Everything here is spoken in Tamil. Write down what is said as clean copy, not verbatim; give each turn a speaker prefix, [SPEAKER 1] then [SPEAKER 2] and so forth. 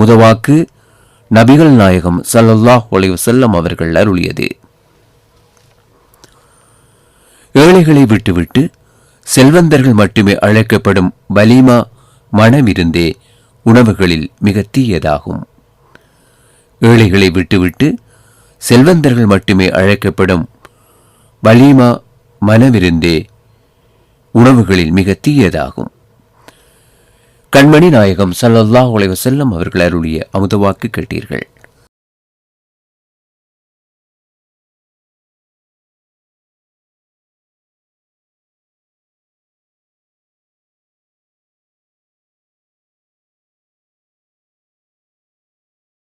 [SPEAKER 1] அமுதவாக்கு நபிகள் நாயகம் ஸல்லல்லாஹு அலைஹி வஸல்லம் அவர்கள் அருளியது. ஏழைகளை விட்டுவிட்டு செல்வந்தர்கள் மட்டுமே அழைக்கப்படும் வலிமா மனமிருந்தே உணவுகளில் மிக தீயதாகும். ஏழைகளை விட்டுவிட்டு செல்வந்தர்கள் மட்டுமே அழைக்கப்படும் வலிமா மனமிருந்தே உணவுகளில் மிக தீயதாகும். கண்மணி நாயகம் ஸல்லல்லாஹு அலைஹி வஸல்லம் அவர்கள் அருளிய அமுதவாக்கு கேட்டீர்கள்.